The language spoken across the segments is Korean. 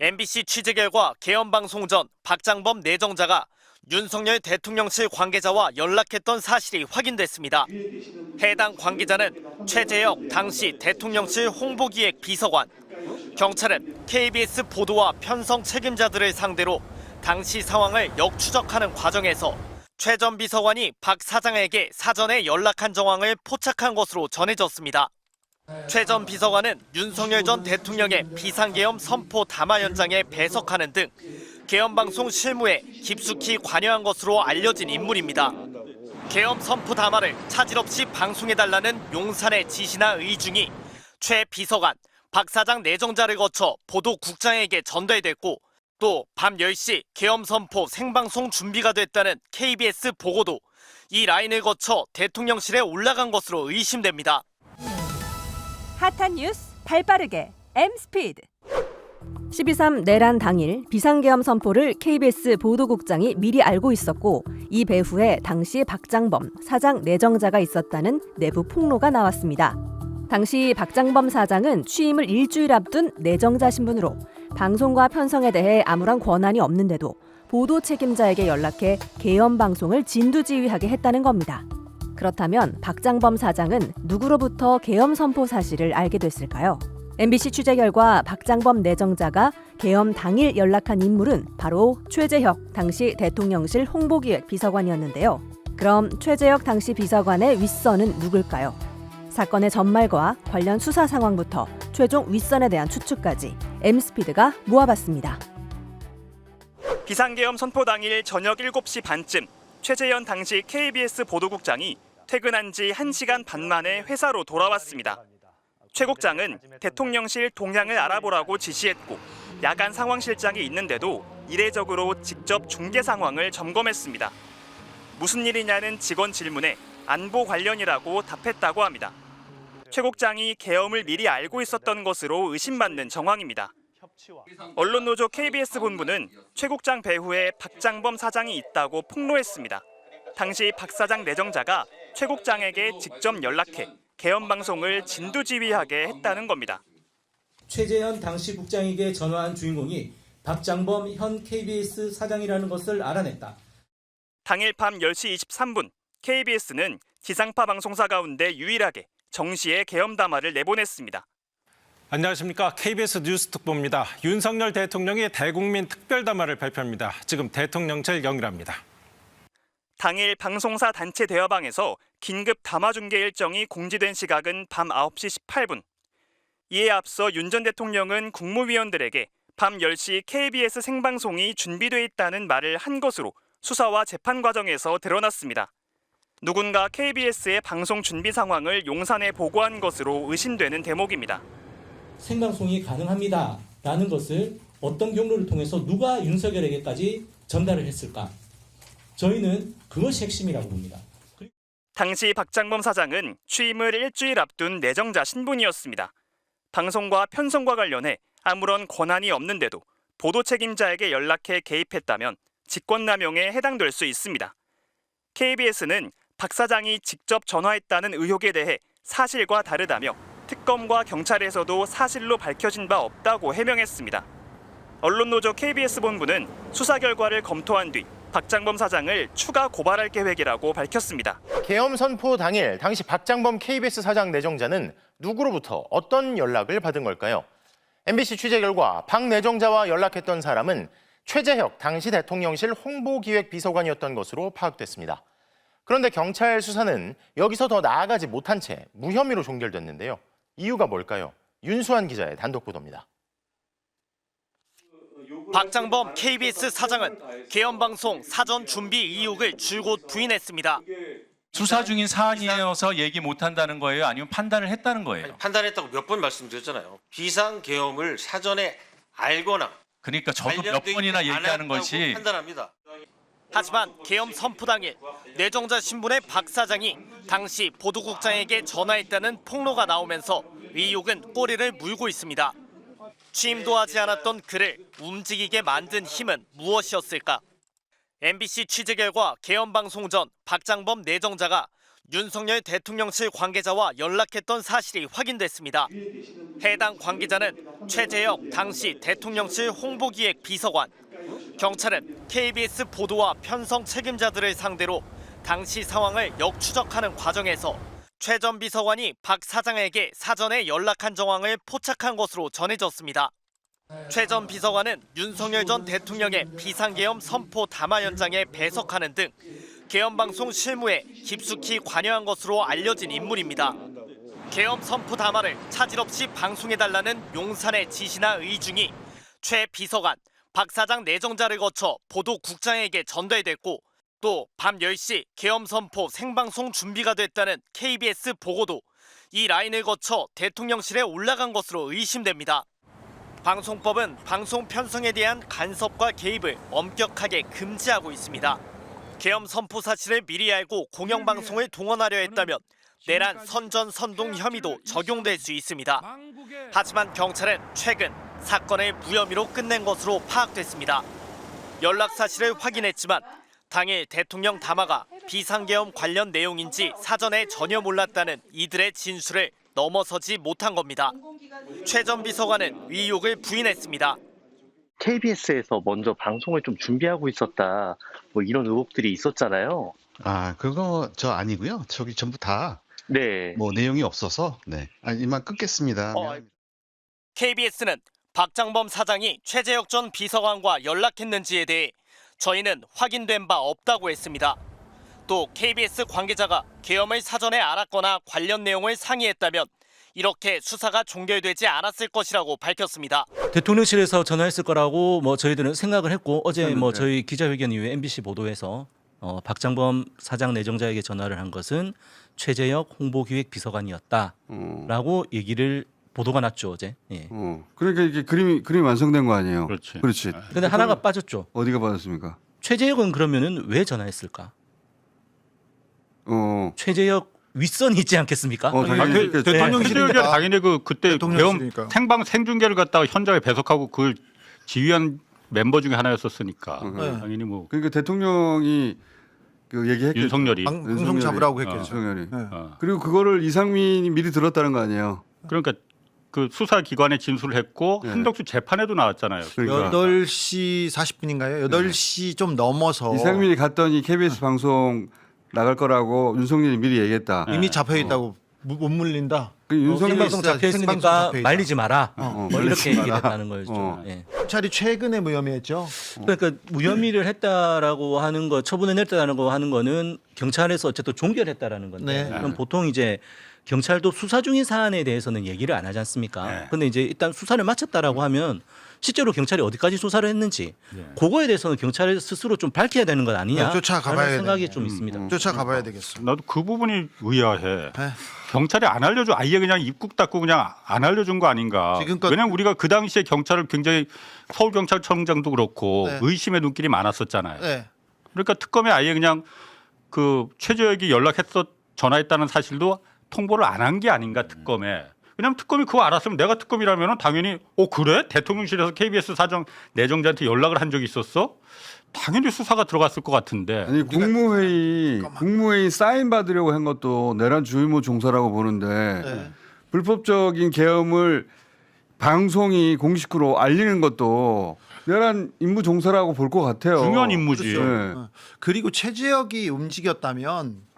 MBC 취재 결과 개헌 방송 전 박장범 내정자가 윤석열 대통령실 관계자와 연락했던 사실이 확인됐습니다. 해당 관계자는 최재형 당시 대통령실 홍보기획 비서관. 경찰은 KBS 보도와 편성 책임자들을 상대로 당시 상황을 역추적하는 과정에서 최 전 비서관이 박 사장에게 사전에 연락한 정황을 포착한 것으로 전해졌습니다. 최 전 비서관은 윤석열 전 대통령의 비상계엄 선포 담화 현장에 배석하는 등 계엄방송 실무에 깊숙이 관여한 것으로 알려진 인물입니다. 계엄 선포 담화를 차질 없이 방송해달라는 용산의 지시나 의중이 최 비서관, 박 사장 내정자를 거쳐 보도국장에게 전달됐고 또 밤 10시 계엄 선포 생방송 준비가 됐다는 KBS 보고도 이 라인을 거쳐 대통령실에 올라간 것으로 의심됩니다. 핫한 뉴스 발빠르게 M스피드. 12.3 내란 당일 비상계엄 선포를 KBS 보도국장이 미리 알고 있었고 이 배후에 당시 박장범 사장 내정자가 있었다는 내부 폭로가 나왔습니다. 당시 박장범 사장은 취임을 일주일 앞둔 내정자 신분으로 방송과 편성에 대해 아무런 권한이 없는데도 보도 책임자에게 연락해 계엄 방송을 진두지휘하게 했다는 겁니다. 그렇다면 박장범 사장은 누구로부터 계엄 선포 사실을 알게 됐을까요? MBC 취재 결과 박장범 내정자가 계엄 당일 연락한 인물은 바로 최재혁 당시 대통령실 홍보기획 비서관이었는데요. 그럼 최재혁 당시 비서관의 윗선은 누굴까요? 사건의 전말과 관련 수사 상황부터 최종 윗선에 대한 추측까지 M스피드가 모아봤습니다. 비상계엄 선포 당일 저녁 7시 반쯤 최재현 당시 KBS 보도국장이 퇴근한 지 1시간 반 만에 회사로 돌아왔습니다. 최 국장은 대통령실 동향을 알아보라고 지시했고 야간 상황실장이 있는데도 이례적으로 직접 중계 상황을 점검했습니다. 무슨 일이냐는 직원 질문에 안보 관련이라고 답했다고 합니다. 최 국장이 계엄을 미리 알고 있었던 것으로 의심받는 정황입니다. 언론노조 KBS 본부는 최 국장 배후에 박장범 사장이 있다고 폭로했습니다. 당시 박 사장 내정자가 최 국장에게 직접 연락해 계엄 방송을 진두지휘하게 했다는 겁니다. 최재현 당시 국장에게 전화한 주인공이 박장범 현 KBS 사장이라는 것을 알아냈다. 당일 밤 10시 23분 KBS는 지상파 방송사 가운데 유일하게 정시에 계엄 담화를 내보냈습니다. 안녕하십니까. KBS 뉴스 특보입니다. 윤석열 대통령이 대국민 특별 담화를 발표합니다. 지금 대통령실 연결합니다. 당일 방송사 단체 대화방에서 긴급 담화 중계 일정이 공지된 시각은 밤 9시 18분. 이에 앞서 윤 전 대통령은 국무위원들에게 밤 10시 KBS 생방송이 준비돼 있다는 말을 한 것으로 수사와 재판 과정에서 드러났습니다. 누군가 KBS의 방송 준비 상황을 용산에 보고한 것으로 의심되는 대목입니다. 생방송이 가능합니다. 라는 것을 어떤 경로를 통해서 누가 윤석열에게까지 전달을 했을까? 저희는 그것이 핵심이라고 봅니다. 당시 박장범 사장은 취임을 일주일 앞둔 내정자 신분이었습니다. 방송과 편성과 관련해 아무런 권한이 없는데도 보도 책임자에게 연락해 개입했다면 직권남용에 해당될 수 있습니다. KBS는 박 사장이 직접 전화했다는 의혹에 대해 사실과 다르다며 특검과 경찰에서도 사실로 밝혀진 바 없다고 해명했습니다. 언론노조 KBS 본부는 수사 결과를 검토한 뒤 박장범 사장을 추가 고발할 계획이라고 밝혔습니다. 계엄 선포 당일 당시 박장범 KBS 사장 내정자는 누구로부터 어떤 연락을 받은 걸까요? MBC 취재 결과 박 내정자와 연락했던 사람은 최재혁 당시 대통령실 홍보기획 비서관이었던 것으로 파악됐습니다. 그런데 경찰 수사는 여기서 더 나아가지 못한 채 무혐의로 종결됐는데요. 이유가 뭘까요? 윤수환 기자의 단독 보도입니다. 박장범 KBS 사장은 계엄방송 사전 준비 의혹을 줄곧 부인했습니다. 수사 중인 사안이어서 얘기 못한다는 거예요? 아니면 판단을 했다는 거예요? 아니, 판단했다고 몇 번 말씀드렸잖아요. 비상계엄을 사전에 알거나 그러니까 저도 몇 번이나 얘기하는 것이 판단합니다. 하지만 계엄 선포 당일 내정자 신분의 박 사장이 당시 보도국장에게 전화했다는 폭로가 나오면서 의혹은 꼬리를 물고 있습니다. 취임도 하지 않았던 그를 움직이게 만든 힘은 무엇이었을까? MBC 취재 결과 계엄 방송 전 박장범 내정자가 윤석열 대통령실 관계자와 연락했던 사실이 확인됐습니다. 해당 관계자는 최재형 당시 대통령실 홍보기획 비서관. 경찰은 KBS 보도와 편성 책임자들을 상대로 당시 상황을 역추적하는 과정에서 최 전 비서관이 박 사장에게 사전에 연락한 정황을 포착한 것으로 전해졌습니다. 최 전 비서관은 윤석열 전 대통령의 비상계엄 선포 담화 현장에 배석하는 등 계엄방송 실무에 깊숙이 관여한 것으로 알려진 인물입니다. 계엄 선포 담화를 차질 없이 방송해달라는 용산의 지시나 의중이 최 비서관, 박 사장 내정자를 거쳐 보도국장에게 전달됐고 또 밤 10시 계엄 선포 생방송 준비가 됐다는 KBS 보고도 이 라인을 거쳐 대통령실에 올라간 것으로 의심됩니다. 방송법은 방송 편성에 대한 간섭과 개입을 엄격하게 금지하고 있습니다. 계엄 선포 사실을 미리 알고 공영방송을 동원하려 했다면 내란 선전선동 혐의도 적용될 수 있습니다. 하지만 경찰은 최근 사건을 무혐의로 끝낸 것으로 파악됐습니다. 연락 사실을 확인했지만 당일 대통령 담화가 비상계엄 관련 내용인지 사전에 전혀 몰랐다는 이들의 진술을 넘어서지 못한 겁니다. 최 전 비서관은 의혹을 부인했습니다. KBS에서 먼저 방송을 좀 준비하고 있었다, 뭐 이런 의혹들이 있었잖아요. 아, 그거 저 아니고요. 저기 전부 다 네. 뭐 내용이 없어서 네. 이만 끊겠습니다. 미안합니다. KBS는 박장범 사장이 최재혁 전 비서관과 연락했는지에 대해 저희는 확인된 바 없다고 했습니다. 또 KBS 관계자가 계엄을 사전에 알았거나 관련 내용을 상의했다면 이렇게 수사가 종결되지 않았을 것이라고 밝혔습니다. 대통령실에서 전화했을 거라고 뭐 저희들은 생각을 했고 어제 뭐 저희 기자회견 이후에 MBC 보도에서 박장범 사장 내정자에게 전화를 한 것은 최재혁 홍보기획 비서관이었다라고 얘기를 보도가 났죠 어제. 예. 그러니까 이게 그림이 완성된 거 아니에요? 그렇지. 그렇지. 근데 하나가 빠졌죠. 어디가 빠졌습니까? 최재혁은 그러면은 왜 전화했을까? 최재혁 윗선이 있지 않겠습니까? 대통령실이니까. 당연히 그때 계엄 생중계를 갖다가 현장에 배석하고 그걸 지휘한 멤버 중에 하나였었으니까 당연히 뭐 그러니까 대통령이 그 얘기했겠죠. 윤석열이 방송 잡으라고 했겠죠. 윤석열이. 그리고 그거를 이상민이 미리 들었다는 거 아니에요? 그러니까 그 수사기관에 진술을 했고 한덕수 재판에도 나왔잖아요. 그러니까. 8시 40분인가요? 8시 좀 넘어서 이상민이 갔더니 KBS 방송 나갈 거라고 윤석열이 미리 얘기했다. 이미 잡혀 있다고 못 물린다. 생방송 잡혀 있으니까 말리지 마라. 뭐 이렇게 말리지 얘기했다는 거죠. 예. 경찰이 최근에 무혐의했죠. 그러니까 무혐의를 했다라고 하는 거, 처분을 냈다는 거 하는 거는 경찰에서 어쨌든 종결했다라는 건데, 그럼 보통 이제 경찰도 수사 중인 사안에 대해서는 얘기를 안 하지 않습니까? 근데 이제 일단 수사를 마쳤다라고 하면 실제로 경찰이 어디까지 수사를 했는지 그거에 대해서는 경찰 스스로 좀 밝혀야 되는 것 아니냐? 쫓아가봐야 생각이 좀 있습니다. 쫓아가봐야 되겠어. 나도 그 부분이 의아해. 경찰이 안 알려줘. 아예 그냥 입국 닫고 그냥 안 알려준 거 아닌가. 왜냐면 우리가 그 당시에 경찰을 굉장히 서울경찰청장도 그렇고 의심의 눈길이 많았었잖아요. 그러니까 특검에 아예 그냥 그 최재혁이 전화했다는 사실도 통보를 안 한 게 아닌가 특검에. 왜냐면 특검이 그거 알았으면 내가 특검이라면 당연히 그래? 대통령실에서 KBS 사장 내정자한테 연락을 한 적이 있었어? 당연히 수사가 들어갔을 것 같은데. 아니 국무회의 사인 받으려고 한 것도 내란 주의무 종사라고 보는데 불법적인 계엄을 방송이 공식으로 알리는 것도 내란 임무 종사라고 볼 것 같아요. 중요한 임무지. 그렇죠. 그리고 최재혁이 움직였다면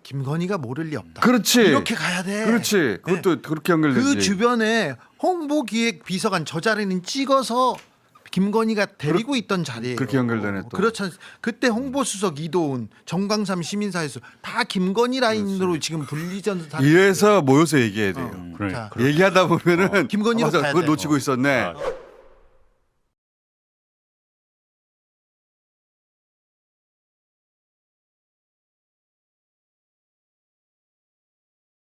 김건희가 모를 리 없다. 그렇지. 이렇게 가야 돼. 그렇지. 그것도 그렇게 연결되지. 그 주변에 홍보기획 비서관 저 자리는 찍어서 김건희가 데리고 있던 자리예요. 그렇게 연결되네 또. 그렇죠. 그때 홍보수석 이도훈, 정광삼 시민사회수 다 김건희 라인으로 지금 분리전. 이래서 모여서 얘기해야 돼요. 자, 얘기하다 보면은 김건희로 맞아, 가야 그걸 돼. 놓치고 있었네.